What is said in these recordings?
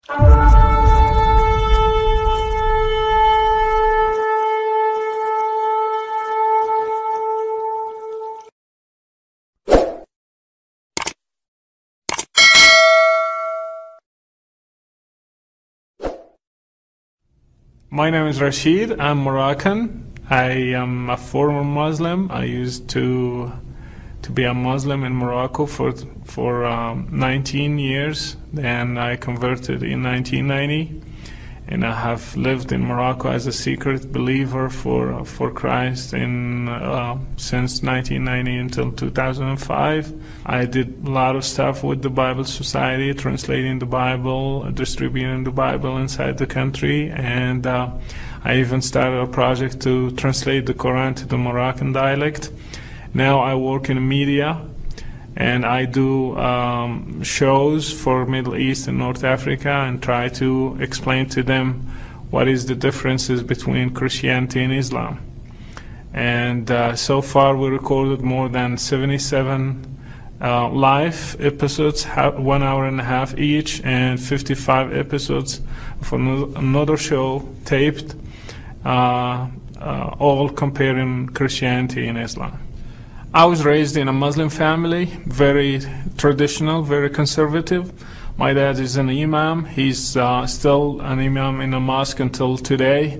My name is Rachid. I'm Moroccan. I am a former Muslim. I used to be a Muslim in Morocco for 19 years. Then I converted in 1990, and I have lived in Morocco as a secret believer for Christ since 1990 until 2005. I did a lot of stuff with the Bible Society, translating the Bible, distributing the Bible inside the country, and I even started a project to translate the Quran to the Moroccan dialect. Now I work in media, and I do shows for Middle East and North Africa and try to explain to them what is the differences between Christianity and Islam. And so far we recorded more than 77 live episodes, 1 hour and a half each, and 55 episodes from another show taped, all comparing Christianity and Islam. I was raised in a Muslim family, very traditional, very conservative. My dad is an Imam. He's still an Imam in a mosque until today.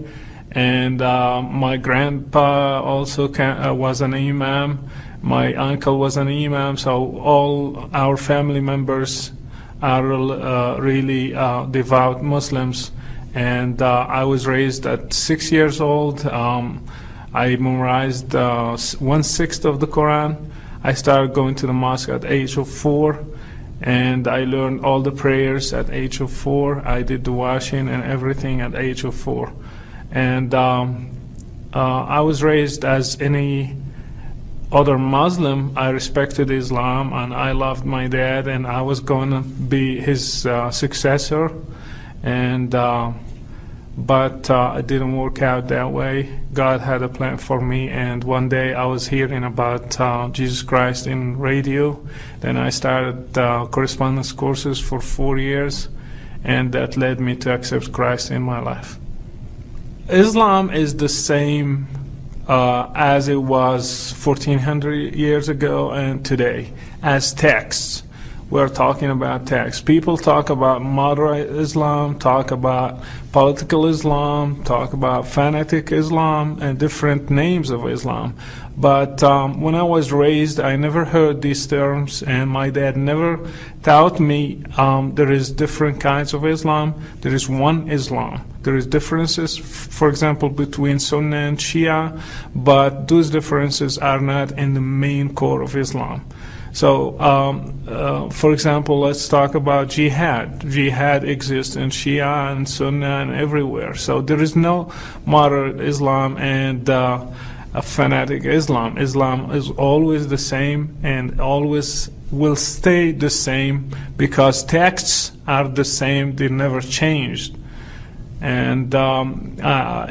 And my grandpa also was an Imam. My uncle was an Imam. So all our family members are really devout Muslims. And I was raised at 6 years old. I memorized 1/6 of the Quran. I started going to the mosque at the age of 4, and I learned all the prayers at the age of 4. I did the washing and everything at the age of 4. And I was raised as any other Muslim. I respected Islam, and I loved my dad, and I was going to be his successor. And but it didn't work out that way. God had a plan for me, and one day I was hearing about Jesus Christ in radio. Then I started correspondence courses for 4 years, and that led me to accept Christ in my life. Islam is the same as it was 1400 years ago and today as texts. We're talking about texts. People talk about moderate Islam, talk about political Islam, talk about fanatic Islam, and different names of Islam. But when I was raised, I never heard these terms, and my dad never taught me there is different kinds of Islam. There is one Islam. There is differences, for example, between Sunnah and Shia, but those differences are not in the main core of Islam. So, for example, let's talk about jihad. Jihad exists in Shia and Sunnah and everywhere. So there is no moderate Islam and a fanatic Islam. Islam is always the same and always will stay the same because texts are the same. They never changed. And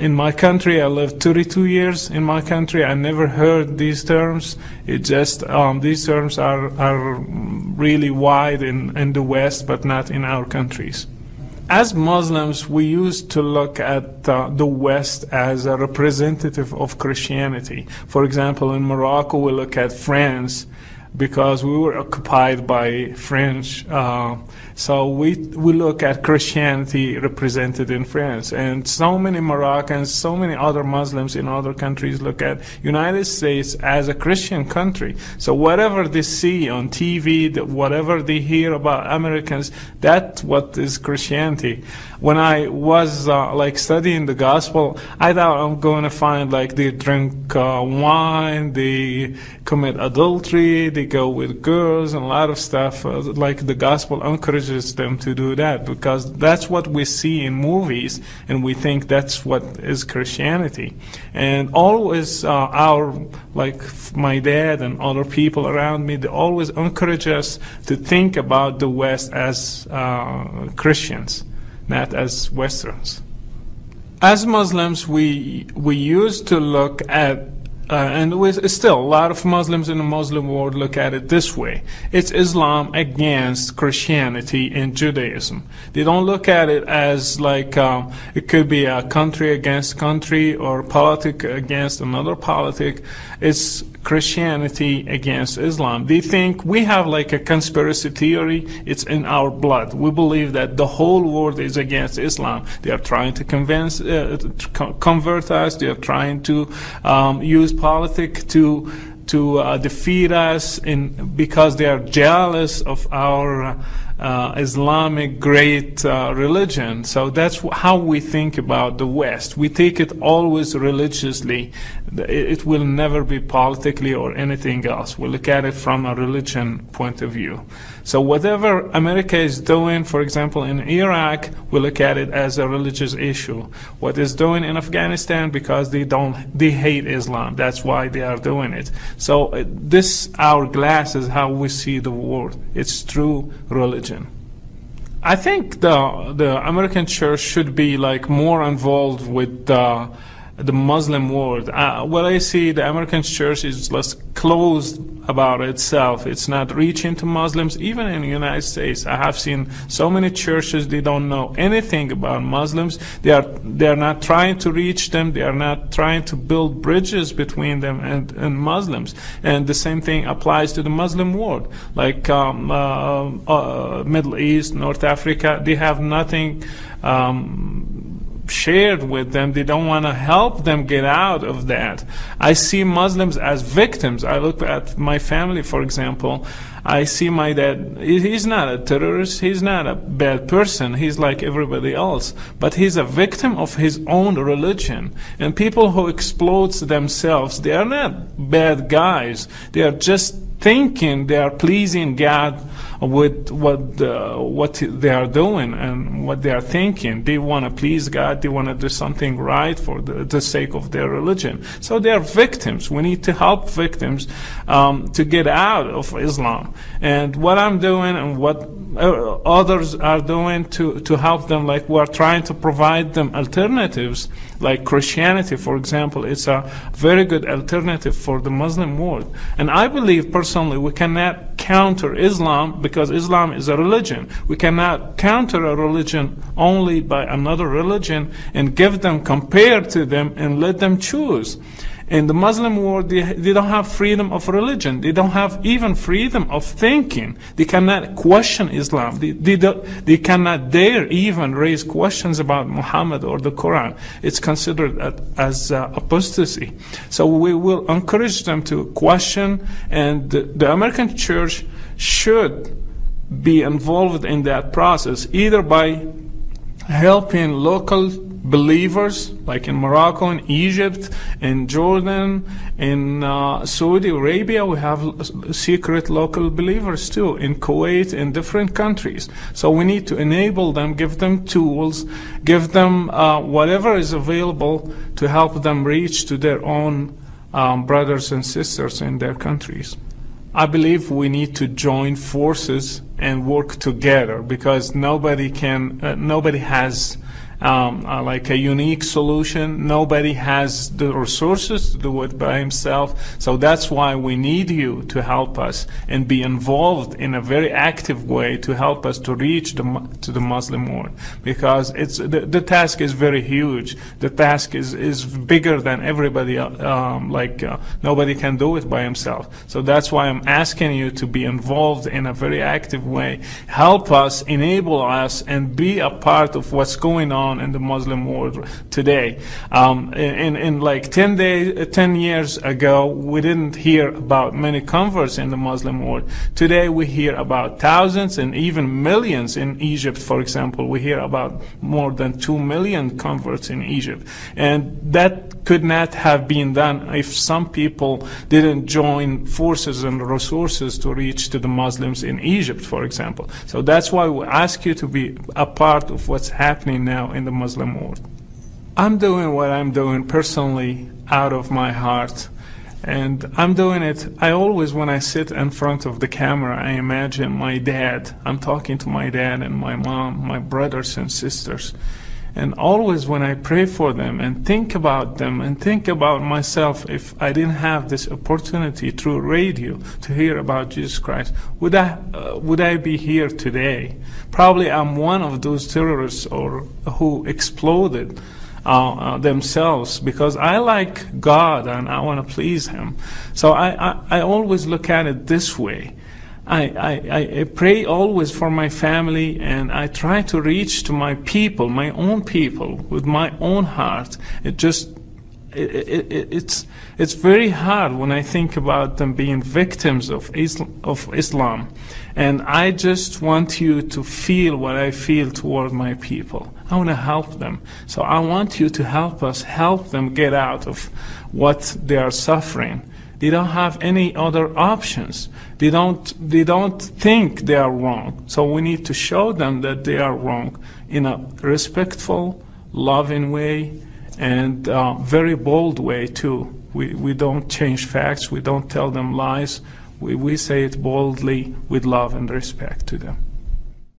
in my country, I lived 32 years in my country. I never heard these terms. It just these terms are really wide in the West, but not in our countries. As Muslims, we used to look at the West as a representative of Christianity. For example, in Morocco, we look at France because we were occupied by French. So we look at Christianity represented in France. And so many Moroccans, so many other Muslims in other countries look at United States as a Christian country. So whatever they see on TV, whatever they hear about Americans, that's what is Christianity. When I was studying the gospel, I thought I'm going to find they drink wine, they commit adultery, they go with girls and a lot of stuff. The gospel encourages them to do that because that's what we see in movies, and we think that's what is Christianity. And always my dad and other people around me, they always encourage us to think about the West as Christians, not as Westerns. As Muslims, we used to look at And with still a lot of Muslims in the Muslim world look at it this way. It's Islam against Christianity and Judaism. They don't look at it as like it could be a country against country or politic against another politic. It's Christianity against Islam. They think we have like a conspiracy theory. It's in our blood. We believe that the whole world is against Islam. They are trying to convert us. They are trying to use politics to defeat us because they are jealous of our Islamic great religion. So that's how we think about the West. We take it always religiously. It will never be politically or anything else. We look at it from a religion point of view. So whatever America is doing, for example, in Iraq, we look at it as a religious issue. What is doing in Afghanistan, because they hate Islam. That's why they are doing it. So this hourglass is how we see the world. It's through religion. I think the American church should be like more involved with the Muslim world. What I see, the American church is less closed about itself. It's not reaching to Muslims. Even in the United States, I have seen so many churches, they don't know anything about Muslims. They are not trying to reach them. They are not trying to build bridges between them and Muslims. And the same thing applies to the Muslim world. Like Middle East, North Africa, they have nothing shared with them. They don't want to help them get out of that. I see Muslims as victims. I look at my family, for example. I see my dad. He's not a terrorist. He's not a bad person. He's like everybody else. But he's a victim of his own religion. And people who explode themselves, they are not bad guys. They are just thinking they are pleasing God with what they are doing and what they are thinking. They want to please God. They want to do something right for the sake of their religion. So they are victims. We need to help victims to get out of Islam. And what I'm doing and what others are doing to help them, like we're trying to provide them alternatives, like Christianity, for example. It's a very good alternative for the Muslim world. And I believe personally we cannot counter Islam because Islam is a religion. We cannot counter a religion only by another religion and give them, compare to them, and let them choose. In the Muslim world, they don't have freedom of religion. They don't have even freedom of thinking. They cannot question Islam. They cannot dare even raise questions about Muhammad or the Quran. It's considered as apostasy. So we will encourage them to question, and the American church should be involved in that process, either by helping local believers, like in Morocco, in Egypt, in Jordan, in Saudi Arabia. We have secret local believers too, in Kuwait, in different countries. So we need to enable them, give them tools, give them whatever is available to help them reach to their own brothers and sisters in their countries. I believe we need to join forces and work together, because nobody has like a unique solution. Nobody has the resources to do it by himself. So that's why we need you to help us and be involved in a very active way to help us to reach to the Muslim world, because it's the task is very huge. The task is bigger than everybody. Nobody can do it by himself. So that's why I'm asking you to be involved in a very active way. Help us, enable us, and be a part of what's going on in the Muslim world today. In like 10 years ago, we didn't hear about many converts in the Muslim world. Today we hear about thousands and even millions in Egypt, for example. We hear about more than 2 million converts in Egypt. And that could not have been done if some people didn't join forces and resources to reach to the Muslims in Egypt, for example. So that's why we ask you to be a part of what's happening now in the Muslim world. I'm doing what I'm doing personally out of my heart, and I'm doing it. I always, when I sit in front of the camera, I imagine my dad. I'm talking to my dad and my mom, my brothers and sisters, And always when I pray for them and think about them and think about myself, if I didn't have this opportunity through radio to hear about Jesus Christ, would I be here today? Probably I'm one of those terrorists or who exploded themselves, because I like God and I want to please Him. So I always look at it this way. I pray always for my family, and I try to reach to my people, my own people, with my own heart. It's very hard when I think about them being victims of Islam. And I just want you to feel what I feel toward my people. I want to help them. So I want you to help us, help them get out of what they are suffering. They don't have any other options. They don't think they are wrong. So we need to show them that they are wrong in a respectful, loving way, and very bold way too. We don't change facts. We don't tell them lies. We say it boldly with love and respect to them.